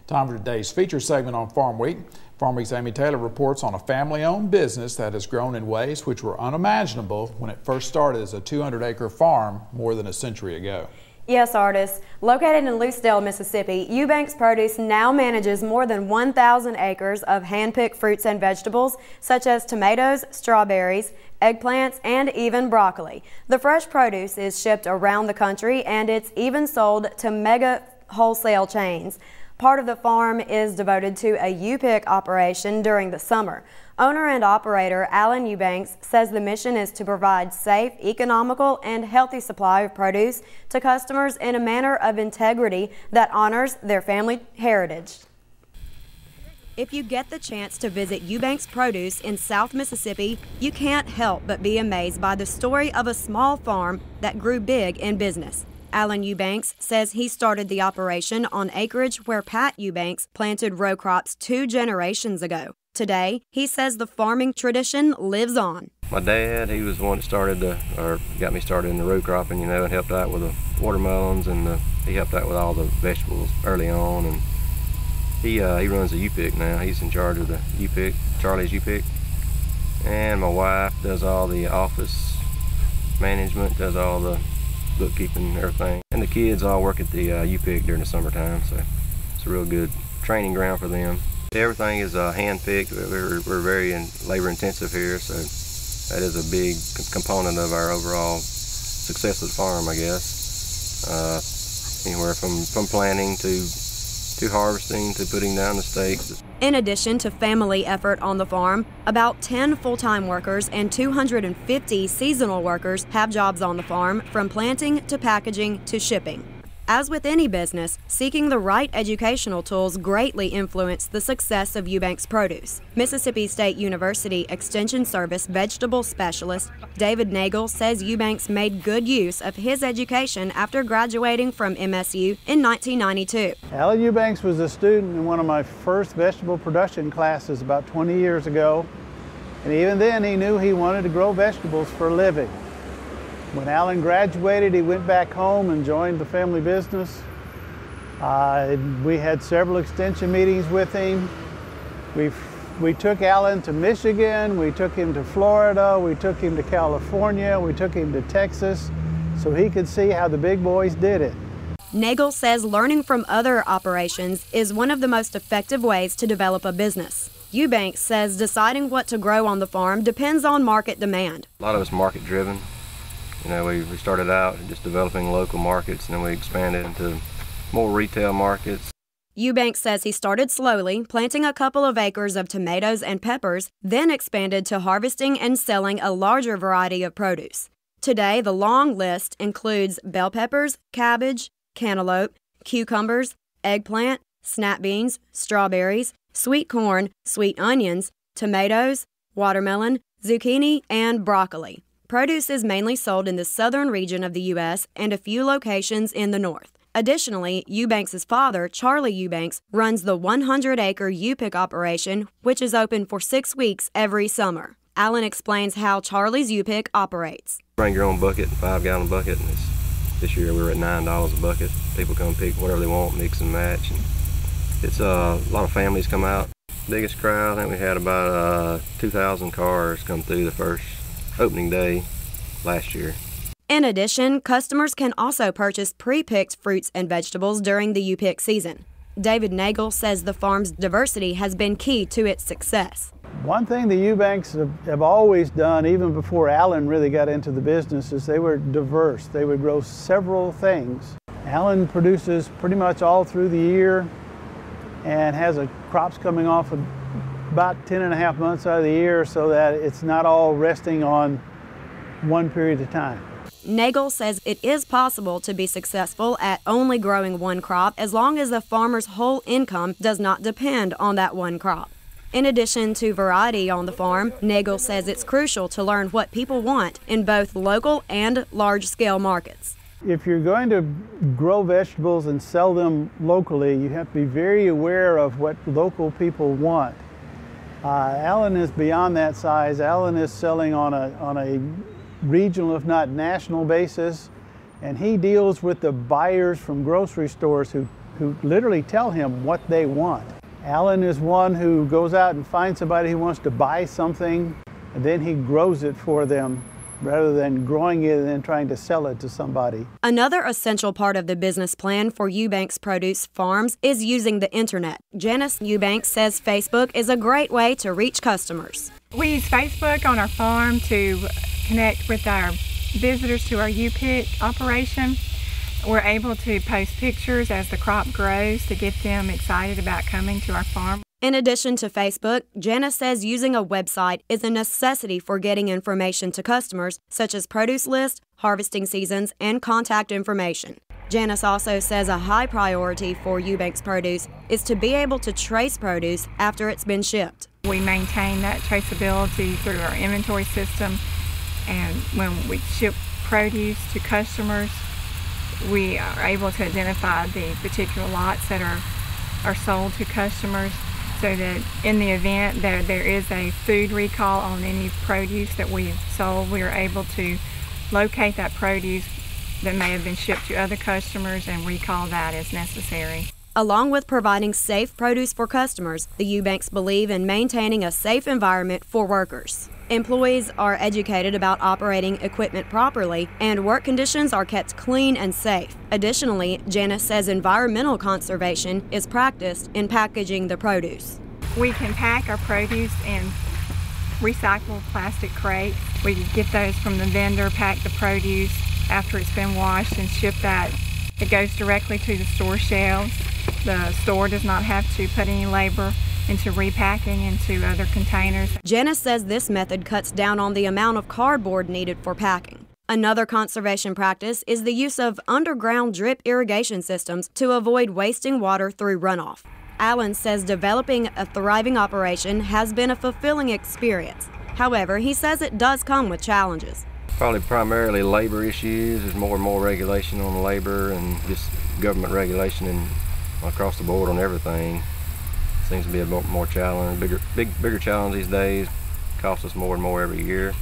Time for today's feature segment on Farm Week. Farm Week's Amy Taylor reports on a family-owned business that has grown in ways which were unimaginable when it first started as a 200-acre farm more than a century ago. Yes, artists. Located in Lucedale, Mississippi, Eubanks Produce now manages more than 1,000 acres of hand-picked fruits and vegetables, such as tomatoes, strawberries, eggplants, and even broccoli. The fresh produce is shipped around the country, and it's even sold to mega wholesale chains. Part of the farm is devoted to a U-pick operation during the summer. Owner and operator Alan Eubanks says the mission is to provide safe, economical, and healthy supply of produce to customers in a manner of integrity that honors their family heritage. If you get the chance to visit Eubanks Produce in South Mississippi, you can't help but be amazed by the story of a small farm that grew big in business. Alan Eubanks says he started the operation on acreage where Pat Eubanks planted row crops 2 generations ago. Today, he says the farming tradition lives on. My dad, he was the one that got me started in the row cropping, and helped out with the watermelons, and he helped out with all the vegetables early on. And he runs the U-pick now. He's in charge of the U-pick, Charlie's U-pick. And my wife does all the office management, does all the bookkeeping and everything. And the kids all work at the U-pick during the summertime, so it's a real good training ground for them. Everything is hand-picked. We're very labor intensive here, so that is a big component of our overall success of the farm, I guess. Anywhere from planting to harvesting to putting down the stakes. In addition to family effort on the farm, about 10 full-time workers and 250 seasonal workers have jobs on the farm, from planting to packaging to shipping. As with any business, seeking the right educational tools greatly influence the success of Eubanks Produce. Mississippi State University Extension Service vegetable specialist David Nagel says Eubanks made good use of his education after graduating from MSU in 1992. Alan Eubanks was a student in one of my first vegetable production classes about 20 years ago, and even then he knew he wanted to grow vegetables for a living. When Alan graduated, he went back home and joined the family business. We had several extension meetings with him. We took Alan to Michigan, we took him to Florida, we took him to California, we took him to Texas, so he could see how the big boys did it. Nagel says learning from other operations is one of the most effective ways to develop a business. Eubanks says deciding what to grow on the farm depends on market demand. A lot of it's market driven. We started out just developing local markets, and then we expanded into more retail markets. Eubanks says he started slowly, planting a couple of acres of tomatoes and peppers, then expanded to harvesting and selling a larger variety of produce. Today, the long list includes bell peppers, cabbage, cantaloupe, cucumbers, eggplant, snap beans, strawberries, sweet corn, sweet onions, tomatoes, watermelon, zucchini, and broccoli. Produce is mainly sold in the southern region of the U.S. and a few locations in the north. Additionally, Eubanks' father, Charlie Eubanks, runs the 100-acre U-pick operation, which is open for 6 weeks every summer. Alan explains how Charlie's U-pick operates. Bring your own bucket, 5-gallon bucket, and this year we were at $9 a bucket. People come pick whatever they want, mix and match. And it's a lot of families come out. Biggest crowd, I think we had about 2,000 cars come through the first opening day last year. In addition, customers can also purchase pre-picked fruits and vegetables during the U-pick season. David Nagel says the farm's diversity has been key to its success. One thing the Eubanks have always done, even before Alan really got into the business, is they were diverse. They would grow several things. Alan produces pretty much all through the year and has crops coming off of about 10.5 months out of the year, so that it's not all resting on one period of time. Nagel says it is possible to be successful at only growing one crop as long as the farmer's whole income does not depend on that one crop. In addition to variety on the farm, Nagel says it's crucial to learn what people want in both local and large-scale markets. If you're going to grow vegetables and sell them locally, you have to be very aware of what local people want. Alan is beyond that size. Alan is selling on a regional, if not national basis, and he deals with the buyers from grocery stores who who literally tell him what they want. Alan is one who goes out and finds somebody who wants to buy something, and then he grows it for them rather than growing it and then trying to sell it to somebody. Another essential part of the business plan for Eubanks Produce Farms is using the internet. Janice Eubanks says Facebook is a great way to reach customers. We use Facebook on our farm to connect with our visitors to our U-Pick operation. We're able to post pictures as the crop grows to get them excited about coming to our farm. In addition to Facebook, Janice says using a website is a necessity for getting information to customers, such as produce lists, harvesting seasons, and contact information. Janice also says a high priority for Eubanks Produce is to be able to trace produce after it's been shipped. We maintain that traceability through our inventory system, and when we ship produce to customers, we are able to identify the particular lots that are sold to customers, so that in the event that there is a food recall on any produce that we have sold, we are able to locate that produce that may have been shipped to other customers and recall that as necessary. Along with providing safe produce for customers, the Eubanks believe in maintaining a safe environment for workers. Employees are educated about operating equipment properly, and work conditions are kept clean and safe. Additionally, Janice says environmental conservation is practiced in packaging the produce. We can pack our produce in recycled plastic crates. We get those from the vendor, pack the produce after it's been washed, and ship that. It goes directly to the store shelves. The store does not have to put any labor into repacking into other containers. Janice says this method cuts down on the amount of cardboard needed for packing. Another conservation practice is the use of underground drip irrigation systems to avoid wasting water through runoff. Alan says developing a thriving operation has been a fulfilling experience. However, he says it does come with challenges. Probably primarily labor issues. There's more and more regulation on labor and just government regulation and across the board on everything. Seems to be a more challenge, bigger challenge these days. Costs us more and more every year.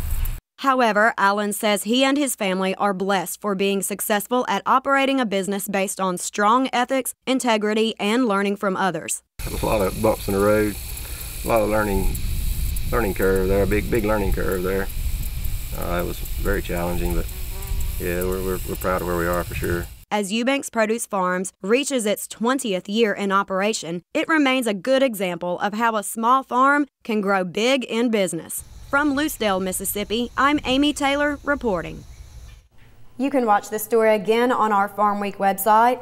However, Alan says he and his family are blessed for being successful at operating a business based on strong ethics, integrity, and learning from others. There's a lot of bumps in the road, a lot of learning curve there, a big learning curve there. It was very challenging, but yeah, we're proud of where we are for sure. As Eubanks Produce Farms reaches its 20th year in operation, it remains a good example of how a small farm can grow big in business. From Lucedale, Mississippi, I'm Amy Taylor reporting. You can watch this story again on our Farmweek website,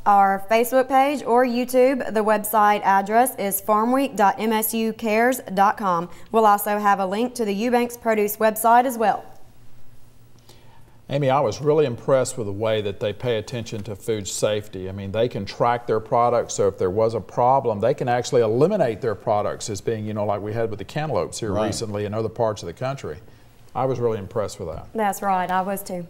our Facebook page, or YouTube. The website address is farmweek.msucares.com. We'll also have a link to the Eubanks Produce website as well. Amy, I was really impressed with the way that they pay attention to food safety. I mean, they can track their products, so if there was a problem, they can actually eliminate their products as being, like we had with the cantaloupes here recently in other parts of the country. I was really impressed with that. That's right, I was too.